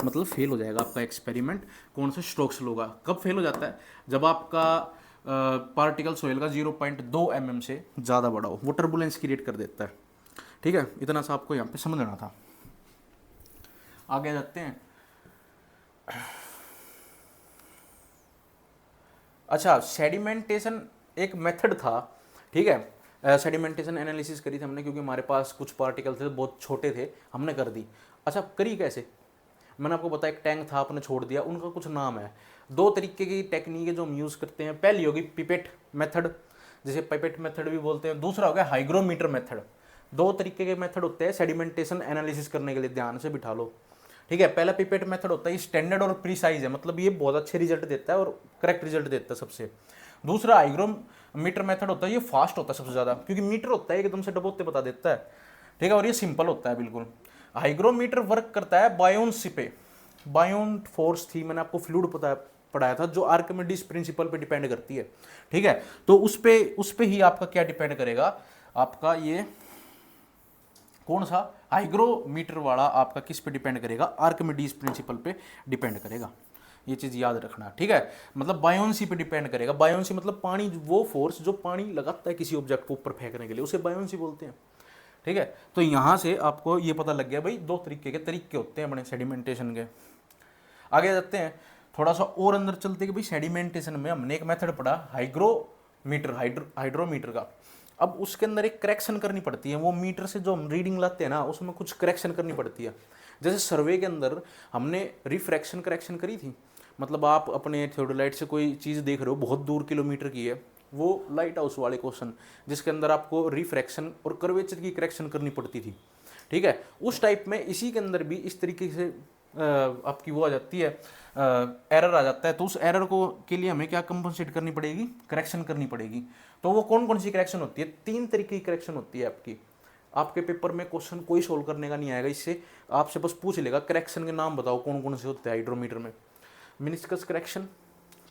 Speaker 1: मतलब फेल हो जाएगा आपका एक्सपेरिमेंट। कौन सा, स्टोक्स लो का। कब फेल हो जाता है, जब आपका पार्टिकल सोइल का 0.2 mm से ज़्यादा बड़ा हो, वो टर्बुलेंस क्रिएट कर देता है। ठीक है, इतना सा आपको यहाँ पे समझना था। आगे जाते हैं। अच्छा, सेडिमेंटेशन एक मेथड था। ठीक है, सेडिमेंटेशन एनालिसिस करी थी हमने, क्योंकि हमारे पास कुछ पार्टिकल थे बहुत छोटे थे, हमने कर दी। अच्छा, करी कैसे, मैंने आपको बताया, एक टैंक था आपने छोड़ दिया, उनका कुछ नाम है। 2 तरीके की टेक्निक है जो हम यूज़ करते हैं। पहली होगी पिपेट मेथड, जिसे पाइपेट मेथड भी बोलते हैं। दूसरा हो गया हाइग्रोमीटर मेथड। 2 तरीके के मेथड होते हैं सेडिमेंटेशन एनालिसिस करने के लिए, ध्यान से बिठा लो। ठीक है, पहला पिपेट मेथड होता है, स्टैंडर्ड और प्रीसाइज है, मतलब ये बहुत अच्छे रिजल्ट देता है और करेक्ट रिजल्ट देता है सबसे। दूसरा हाइग्रोमीटर मेथड होता है, ये फास्ट होता है सबसे ज़्यादा, क्योंकि मीटर होता है एकदम से डबोते बता देता है। ठीक है, और ये सिंपल होता है बिल्कुल। हाइग्रोमीटर वर्क करता है बायोन्सी पे, बायोन फोर्स थी, मैंने आपको फ्लूइड पढ़ाया था, जो आर्किमिडीज प्रिंसिपल पे डिपेंड करती है। ठीक है, तो उस पे ही आपका क्या डिपेंड करेगा, आपका ये कौन सा हाइग्रोमीटर वाला आपका किस पे डिपेंड करेगा, आर्किमिडीज प्रिंसिपल पे डिपेंड करेगा। ये चीज़ याद रखना। ठीक है, मतलब बायोन्सी पे डिपेंड करेगा। बायोन्सी मतलब पानी, वो फोर्स जो पानी लगाता है किसी ऑब्जेक्ट को ऊपर फेंकने के लिए, उसे बायोन्सी बोलते हैं। ठीक है, तो यहाँ से आपको ये पता लग गया भाई 2 तरीके होते हैं अपने सेडिमेंटेशन के। आगे जाते हैं, थोड़ा सा और अंदर चलते कि भाई सेडिमेंटेशन में हमने एक मेथड पढ़ा हाइड्रोमीटर का। अब उसके अंदर एक करेक्शन करनी पड़ती है, वो मीटर से जो हम रीडिंग लाते हैं ना, उसमें कुछ करेक्शन करनी पड़ती है। जैसे सर्वे के अंदर हमने रिफ्रैक्शन करेक्शन करी थी, मतलब आप अपने थियोडोलाइट से कोई चीज़ देख रहे हो बहुत दूर किलोमीटर की है, वो लाइट हाउस वाले क्वेश्चन जिसके अंदर आपको रिफ्रैक्शन और कर्वेचर की करेक्शन करनी पड़ती थी, ठीक है, उस टाइप में इसी के अंदर भी इस तरीके से आपकी वो आ जाती है, एरर आ जाता है। तो उस एरर को के लिए हमें क्या कंपनसेट करनी पड़ेगी, करेक्शन करनी पड़ेगी। तो वो कौन कौन सी करेक्शन होती है, 3 तरीके की करेक्शन होती है आपकी। आपके पेपर में क्वेश्चन कोई सोल्व करने का नहीं आएगा, इससे आपसे बस पूछ लेगा करेक्शन के नाम बताओ कौन कौन से होते हैं हाइड्रोमीटर में। मिनिस्कस करेक्शन,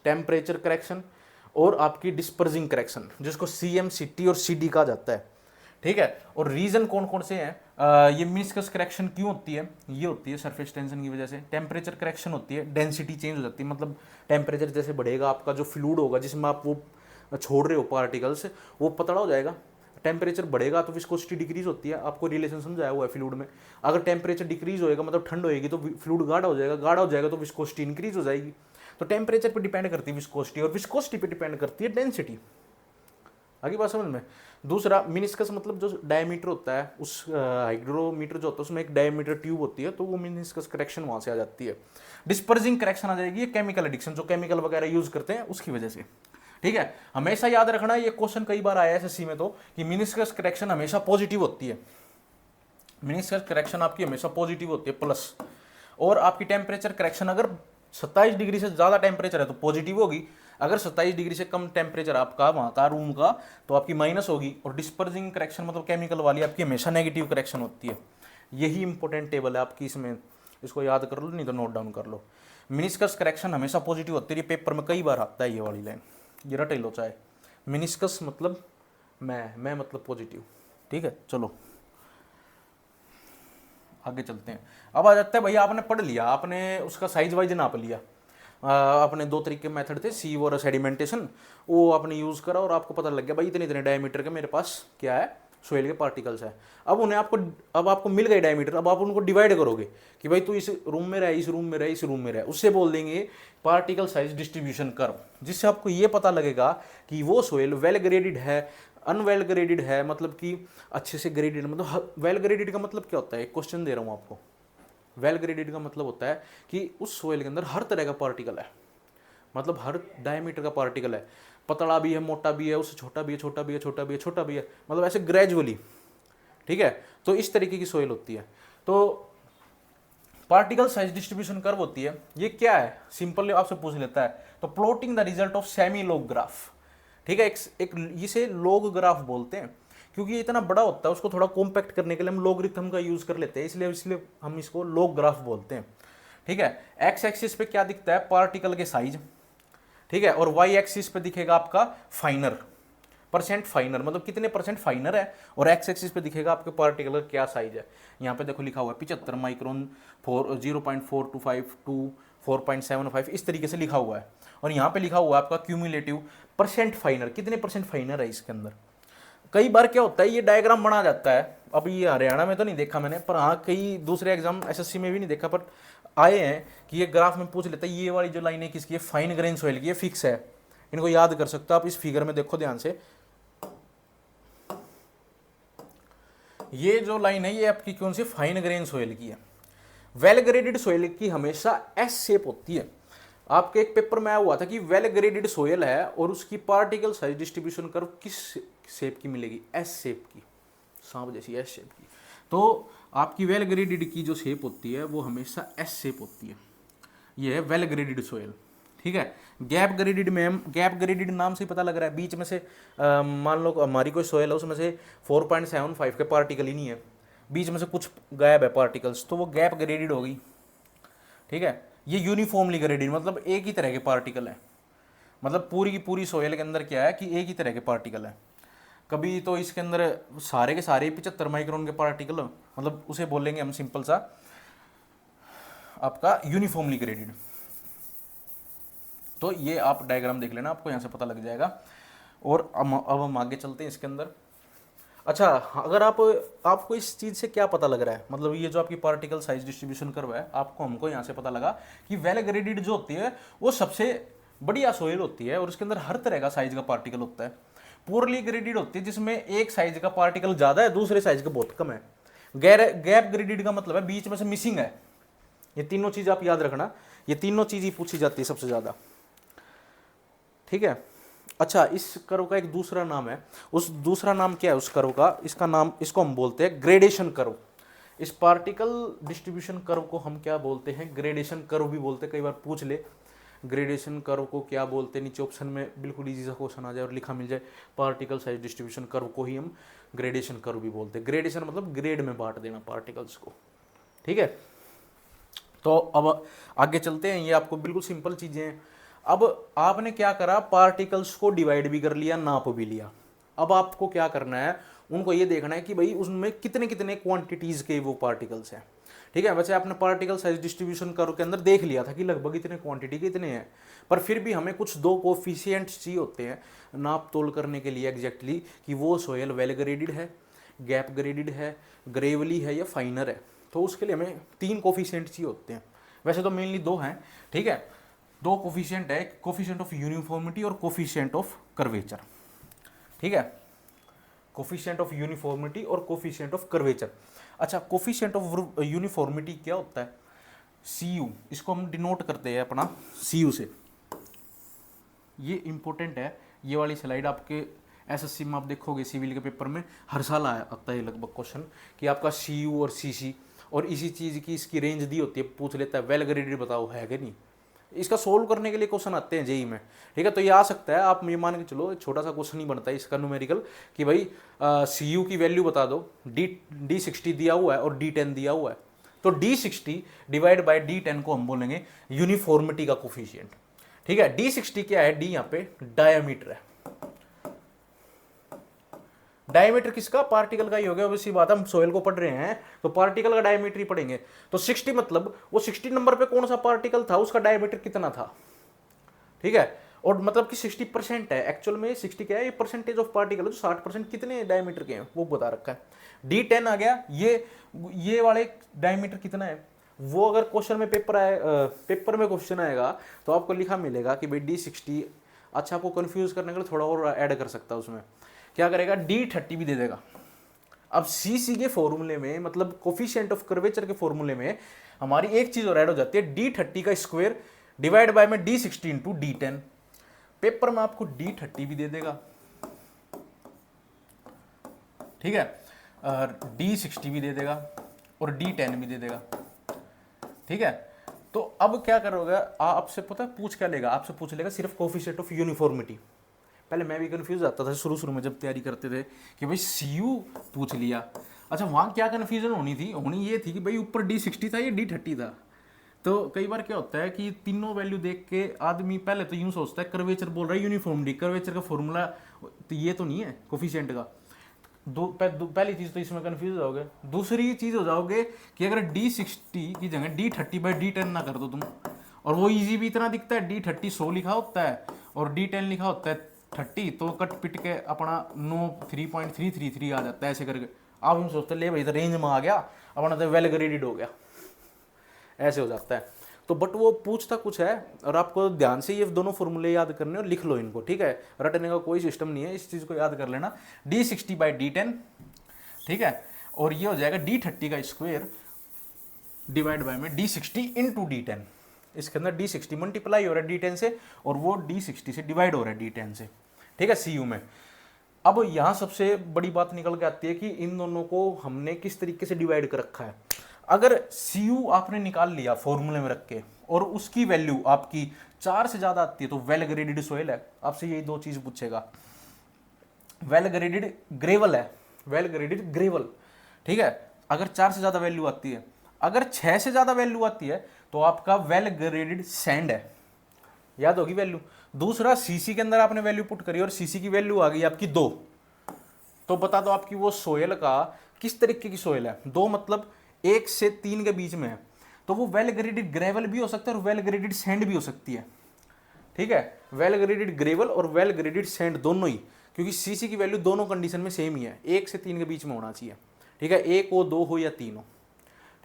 Speaker 1: टेम्परेचर करेक्शन और आपकी डिस्पर्जिंग करेक्शन, जिसको CM, CT और CD कहा जाता है, ठीक है। और रीजन कौन कौन से हैं, ये मिनिस्कस करेक्शन क्यों होती है, ये होती है सरफेस टेंशन की वजह से। टेम्परेचर करेक्शन होती है, डेंसिटी चेंज हो जाती है, मतलब टेम्परेचर जैसे बढ़ेगा आपका जो फ्लूइड होगा जिसमें आप वो छोड़ रहे हो पार्टिकल्स, वो पतला हो जाएगा। टेम्परेचर बढ़ेगा तो विस्कोसिटी डिक्रीज होती है, आपको रिलेशन समझाया हुआ है फ्लूइड में। अगर टेम्परेचर डिक्रीज होएगा मतलब ठंड होएगी तो फ्लूइड गाढ़ा हो जाएगा, गाढ़ा हो जाएगा तो विस्कोसिटी इंक्रीज हो जाएगी। तो टेम्परेचर पे डिपेंड करती है विस्कोसिटी, और विस्कोसिटी पे डिपेंड करती है डेंसिटी। आगे बात समझ में। दूसरा मिनिस्कस मतलब जो डायमीटर होता है, उस हाइग्रोमीटर जो होता है उसमें एक डायमीटर ट्यूब होती है, तो वो मिनिस्कस करेक्शन वहां से आ जाती है। डिस्पर्जिंग करेक्शन आ जाएगी, केमिकल एडिक्शन, जो केमिकल वगैरह यूज करते हैं उसकी वजह से, ठीक है। हमेशा याद रखना, ये क्वेश्चन कई बार आया है SSC में तो, कि मिनिस्कस करेक्शन हमेशा पॉजिटिव होती है। मिनिस्कस करेक्शन आपकी हमेशा पॉजिटिव होती है प्लस, और आपकी टेम्परेचर करेक्शन अगर 27 डिग्री से ज़्यादा टेम्परेचर है तो पॉजिटिव होगी, अगर 27 डिग्री से कम टेम्परेचर आपका वहाँ का रूम का तो आपकी माइनस होगी। और डिस्पर्जिंग करेक्शन मतलब केमिकल वाली आपकी हमेशा नेगेटिव करेक्शन होती है। यही इंपॉर्टेंट टेबल है आपकी, इसमें इसको याद कर लो, नहीं तो नोट डाउन कर लो। मिनिस्कस करेक्शन हमेशा पॉजिटिव होती है, ये पेपर में कई बार आता है ये वाली लाइन, ये रटे लो चाहे। मिनिस्कस मतलब मैं मतलब पॉजिटिव, ठीक है। चलो आगे चलते हैं। अब आ जाता है भैया, आपने पढ़ लिया, आपने उसका साइज वाइज नाप लिया, अपने 2 तरीके मेथड थे, सीव और सेडिमेंटेशन, वो आपने यूज़ करा और आपको पता लग गया भाई इतने इतने डायमीटर के मेरे पास क्या है, सोइल के पार्टिकल्स है। अब आपको मिल गए डायमीटर, अब आप उनको डिवाइड करोगे कि भाई तू इस रूम में रह, इस रूम में रह, इस रूम में रह, उससे बोल देंगे पार्टिकल साइज डिस्ट्रीब्यूशन कर्व, जिससे आपको ये पता लगेगा कि वो सोइल वेल ग्रेडेड है, अनवेल ग्रेडेड है, मतलब कि अच्छे से ग्रेडेड, मतलब वेल ग्रेडेड का मतलब क्या होता है, एक क्वेश्चन दे रहा हूँ आपको। वेल ग्रेडेड का मतलब होता है कि उस सोइल के अंदर हर तरह का पार्टिकल है, मतलब हर डायमीटर का पार्टिकल है, पतला भी है, मोटा भी है, उससे छोटा भी है, छोटा भी है, छोटा भी है, छोटा भी है, मतलब ऐसे ग्रेजुअली, ठीक है। तो इस तरीके की सोइल होती है। तो पार्टिकल साइज डिस्ट्रीब्यूशन कर्व होती है, ये क्या है, सिंपल आपसे पूछ लेता है, तो plotting the result of semi log graph, ठीक है। एक इसे लॉग ग्राफ बोलते हैं क्योंकि ये इतना बड़ा होता है, उसको थोड़ा कॉम्पैक्ट करने के लिए हम लॉगरिथम का यूज कर लेते हैं, इसलिए हम इसको लॉग ग्राफ बोलते हैं, ठीक है। एक्स एक्सिस पे क्या दिखता है, पार्टिकल के साइज, ठीक है, और वाई एक्सिस पे दिखेगा आपका फाइनर, परसेंट फाइनर, मतलब कितने परसेंट फाइनर है, और एक्स एक्सिस पे दिखेगा आपके पार्टिकल का क्या साइज है। यहाँ पे देखो लिखा हुआ है 75 माइक्रोन 0.425 टू 4.75, इस तरीके से लिखा हुआ है। और यहाँ पे लिखा हुआ है आपका क्यूमुलेटिव परसेंट फाइनर, कितने परसेंट फाइनर है इसके अंदर। कई बार क्या होता है, ये डायग्राम बना जाता है, अब ये हरियाणा में तो नहीं देखा मैंने, पर हाँ कई दूसरे एग्जाम SSC में भी नहीं देखा, पर आए हैं कि ये ग्राफ में पूछ लेता है ये वाली जो लाइन है किसकी है, फाइन ग्रेन सोइल की, ये फिक्स है, इनको याद कर सकते हो आप। इस फिगर में देखो ध्यान से, ये जो लाइन है ये आपकी कौन सी, फाइन ग्रेन सोइल की है। वेल ग्रेडेड सोइल की हमेशा एस शेप होती है। आपके एक पेपर में आया हुआ था कि वेल ग्रेडेड सोइल है और उसकी पार्टिकल साइज डिस्ट्रीब्यूशन कर्व किस शेप की मिलेगी, एस शेप की, सांप जैसी एस शेप की। तो आपकी वेल ग्रेडेड की जो शेप होती है वो हमेशा एस शेप होती है, ये है वेल ग्रेडेड सोइल, ठीक है। गैप ग्रेडेड में, गैप ग्रेडेड नाम से ही पता लग रहा है, बीच में से मान लो हमारी कोई सोइल है उसमें से 4.75 के पार्टिकल ही नहीं है, बीच में से कुछ गायब है पार्टिकल्स, तो वो गैप ग्रेडेड होगी, ठीक है। ये यूनिफॉर्मली ग्रेडेड मतलब एक ही तरह के पार्टिकल है, मतलब पूरी की पूरी सोइल के अंदर क्या है कि एक ही तरह के पार्टिकल है। कभी तो इसके अंदर सारे के सारे 75 माइक्रोन के पार्टिकल, मतलब उसे बोलेंगे हम सिंपल सा आपका यूनिफॉर्मली ग्रेडेड। तो ये आप डायग्राम देख लेना, आपको यहाँ से पता लग जाएगा। और अब हम आगे चलते हैं इसके अंदर। अच्छा, अगर आपको इस चीज़ से क्या पता लग रहा है, मतलब ये जो आपकी पार्टिकल साइज डिस्ट्रीब्यूशन कर्व है, आपको हमको यहाँ से पता लगा कि वेल ग्रेडेड जो होती है वो सबसे बढ़िया सोइल होती है और उसके अंदर हर तरह का साइज का पार्टिकल होता है। पुअरली ग्रेडेड होती है जिसमें एक साइज का पार्टिकल ज़्यादा है, दूसरे साइज का बहुत कम है। गैप ग्रेडेड का मतलब है बीच में से मिसिंग है। ये तीनों चीज़ आप याद रखना, ये तीनों चीज़ ही पूछी जाती है सबसे ज़्यादा, ठीक है। अच्छा, इस कर्व का एक दूसरा नाम है, उस दूसरा नाम क्या है उस कर्व का, इसका नाम, इसको हम बोलते हैं ग्रेडेशन कर्व। इस पार्टिकल डिस्ट्रीब्यूशन कर्व को हम क्या बोलते हैं, ग्रेडेशन कर्व भी बोलते हैं। कई बार पूछ ले ग्रेडेशन कर्व को क्या बोलते हैं, नीचे ऑप्शन में बिल्कुल इजी सा क्वेश्चन आ जाए और लिखा मिल जाए पार्टिकल साइज डिस्ट्रीब्यूशन कर्व को ही हम ग्रेडेशन कर्व भी बोलते हैं। ग्रेडेशन मतलब ग्रेड में बांट देना पार्टिकल्स को, ठीक है। तो अब आगे चलते हैं, ये आपको बिल्कुल सिंपल चीजें हैं। अब आपने क्या करा, पार्टिकल्स को डिवाइड भी कर लिया, नाप भी लिया। अब आपको क्या करना है, उनको ये देखना है कि भाई उसमें कितने कितने क्वांटिटीज के वो पार्टिकल्स हैं, ठीक है। वैसे आपने पार्टिकल साइज डिस्ट्रीब्यूशन कर्व के अंदर देख लिया था कि लगभग इतने क्वांटिटी के इतने हैं, पर फिर भी हमें कुछ दो कोफिशिएंट्स चाहिए होते हैं नाप तोल करने के लिए एग्जैक्टली, कि वो सोयल वेल ग्रेडेड है, गैप ग्रेडेड है, ग्रेवली है या फाइनर है। तो उसके लिए हमें तीन कोफिशिएंट चाहिए होते हैं, वैसे तो मेनली दो हैं, ठीक है। दो कोफिशिएंट है, कोफिशिएंट ऑफ यूनिफॉर्मिटी और कोफिशिएंट ऑफ कर्वेचर, ठीक है। कोफिशिएंट ऑफ यूनिफॉर्मिटी और कोफिशिएंट ऑफ कर्वेचर। अच्छा, कोफिशिएंट ऑफ यूनिफॉर्मिटी क्या होता है, CU, इसको हम डिनोट करते हैं अपना CU से। ये इंपॉर्टेंट है, ये वाली स्लाइड आपके SSC में आप देखोगे सिविल के पेपर में हर साल आता है लगभग क्वेश्चन, कि आपका CU और CC और इसी चीज़ की इसकी रेंज दी होती है, पूछ लेता है वेल ग्रेडेड बताओ है कि नहीं। इसका सोल्व करने के लिए क्वेश्चन आते हैं जेई में, ठीक है। तो ये आ सकता है, आप ये मान के चलो, छोटा सा क्वेश्चन ही बनता है इसका न्यूमेरिकल, कि भाई CU की वैल्यू बता दो, D60 दिया हुआ है और D10 दिया हुआ है, तो D60 डिवाइड बाय D10 को हम बोलेंगे यूनिफॉर्मिटी का कोफिशिएंट, ठीक है। D60 क्या है, D यहाँ पे डायमीटर है। डायमीटर किसका, पार्टिकल का ही हो गया, वैसी बात, हम सोयल को पढ़ रहे हैं तो पार्टिकल का डायमीटर ही पढ़ेंगे। तो 60 मतलब वो 60 नंबर पे कौन सा पार्टिकल था, उसका डायमीटर कितना था, ठीक है। और मतलब कि 60% है, एक्चुअल में 60 क्या है, ये परसेंटेज ऑफ पार्टिकल, जो 60% कितने डायमीटर के हैं वो बता रखा है। D10 आ गया, ये वाले डायमीटर कितना है वो, अगर क्वेश्चन में पेपर में क्वेश्चन आएगा तो आपको लिखा मिलेगा कि भाई D60। अच्छा, आपको कंफ्यूज करने के लिए थोड़ा और ऐड कर सकता है, उसमें क्या करेगा, D30 भी दे देगा। अब CC के फॉर्मूले में, मतलब कोफिशिएंट ऑफ कर्वेचर के फॉर्मूले में हमारी एक चीज और ऐड हो जाती है, D30 का स्क्वायर डिवाइड बाय में D60 इंटू D10। पेपर में आपको D30 भी दे देगा, ठीक है, और D60 भी दे देगा और D10 भी दे देगा, ठीक है। तो अब क्या करोगे, आपसे पता है पूछ क्या लेगा, आपसे पूछ लेगा सिर्फ कोफिशिएंट ऑफ यूनिफॉर्मिटी। पहले मैं भी कंफ्यूज आता था शुरू में जब तैयारी करते थे कि भाई CU पूछ लिया। अच्छा, वहाँ क्या कन्फ्यूजन होनी ये थी कि भाई ऊपर D60 था, ये D30 था। तो कई बार क्या होता है कि तीनों वैल्यू देख के आदमी पहले तो यूं सोचता है कर्वेचर बोल रहा है यूनिफॉर्मिटी, कर्वेचर का फॉर्मूला तो ये तो नहीं है कोफिशिएंट का। पहली चीज़ तो इसमें कन्फ्यूज हो जाओगे। दूसरी चीज़ हो जाओगे कि अगर D60 की जगह D30 बाई D10 ना कर दो तुम, और वो इजी भी इतना दिखता है, D30 100 लिखा होता है और D10 लिखा होता है 30, तो कट पिट के अपना 3.333 आ जाता है ऐसे करके। आप हम सोचते ले भाई तो रेंज में आ गया, अपना तो वेल ग्रेडेड हो गया, ऐसे हो जाता है। तो बट वो पूछता कुछ है, और आपको ध्यान से ये दोनों फॉर्मूले याद करने और लिख लो इनको, ठीक है। रटने का कोई सिस्टम नहीं है, इस चीज़ को याद कर लेना, D60 बाई D10, ठीक है। और ये हो जाएगा D30 का स्क्वायर डिवाइड बाय में D60 इंटू D10। इसके अंदर D60 मल्टीप्लाई हो रहा है D10 से, और वो D60 से डिवाइड हो रहा है D10 से, ठीक है, CU में। अब यहाँ सबसे बड़ी बात निकल के आती है कि इन दोनों को हमने किस तरीके से डिवाइड कर रखा है। अगर CU आपने निकाल लिया फॉर्मूले में रख के, और उसकी वैल्यू आपकी 4 से ज़्यादा आती है, तो वेल ग्रेडेड सोइल है। आपसे यही दो चीज़ पूछेगा, वेल ग्रेडेड ग्रेवल है, वेल ग्रेडेड ग्रेवल, ठीक है। अगर 4 से ज़्यादा वैल्यू आती है, अगर 6 से ज़्यादा वैल्यू आती है तो आपका वेल ग्रेडेड सैंड है, याद होगी वैल्यू। दूसरा, CC के अंदर आपने वैल्यू पुट करी और CC की वैल्यू आ गई आपकी 2, तो बता दो आपकी वो सोयल का किस तरीके की सोयल है। 2 मतलब 1 से 3 के बीच में है, तो वो वेल ग्रेडेड ग्रेवल भी हो सकता है और वेल ग्रेडेड सैंड भी हो सकती है, ठीक है। वेल ग्रेडेड ग्रेवल और वेल ग्रेडेड सैंड दोनों ही, क्योंकि CC की वैल्यू दोनों कंडीशन में सेम ही है, 1 से 3 के बीच में होना चाहिए, ठीक है। 1 हो, 2 हो या 3 हो,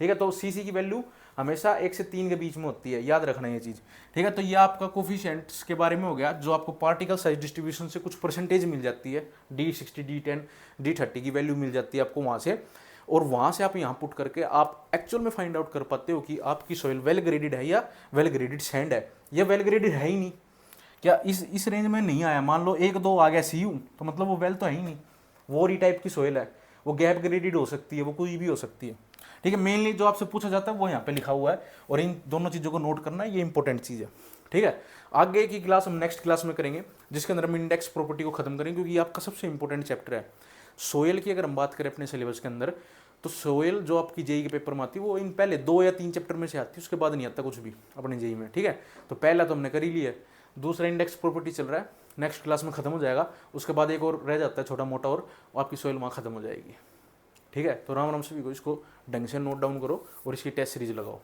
Speaker 1: ठीक है। तो CC की वैल्यू हमेशा 1 से 3 के बीच में होती है, याद रखना ये चीज़, ठीक है। तो ये आपका कोफिशिएंट्स के बारे में हो गया, जो आपको पार्टिकल साइज डिस्ट्रीब्यूशन से कुछ परसेंटेज मिल जाती है, D60, D10, D30 की वैल्यू मिल जाती है आपको वहाँ से, और वहाँ से आप यहाँ पुट करके आप एक्चुअल में फाइंड आउट कर पाते हो कि आपकी सॉइल वेल ग्रेडेड है या वेल ग्रेडेड सैंड है, या वेल ग्रेडेड है ही नहीं, क्या इस रेंज में नहीं आया, मान लो 1-2 आ गया सीयू, तो मतलब वो वेल तो है ही नहीं, वो री टाइप की सोयल है, वो गैप ग्रेडेड हो सकती है, वो कोई भी हो सकती है। ठीक है, मेनली जो आपसे पूछा जाता है वो यहाँ पे लिखा हुआ है, और इन दोनों चीज़ों को नोट करना, ये इंपॉर्टेंट चीज़ है। ठीक है, आगे की क्लास हम नेक्स्ट क्लास में करेंगे, जिसके अंदर हम इंडेक्स प्रॉपर्टी को खत्म करेंगे, क्योंकि ये आपका सबसे इंपॉर्टेंट चैप्टर है। सोयल की अगर हम बात करें अपने सिलेबस के अंदर, तो सोयल जो आपकी जेई के पेपर में आती है वो इन पहले 2 या 3 चैप्टर में से आती है, उसके बाद नहीं आता कुछ भी अपने जेई में। ठीक है, तो पहला तो हमने कर ही लिया है, दूसरा इंडेक्स प्रॉपर्टी चल रहा है, नेक्स्ट क्लास में खत्म हो जाएगा, उसके बाद एक और रह जाता है छोटा मोटा, और आपकी सोयल वहाँ खत्म हो जाएगी। ठीक है, तो राम राम सभी को, इसको ढंग से नोट डाउन करो और इसकी टेस्ट सीरीज लगाओ।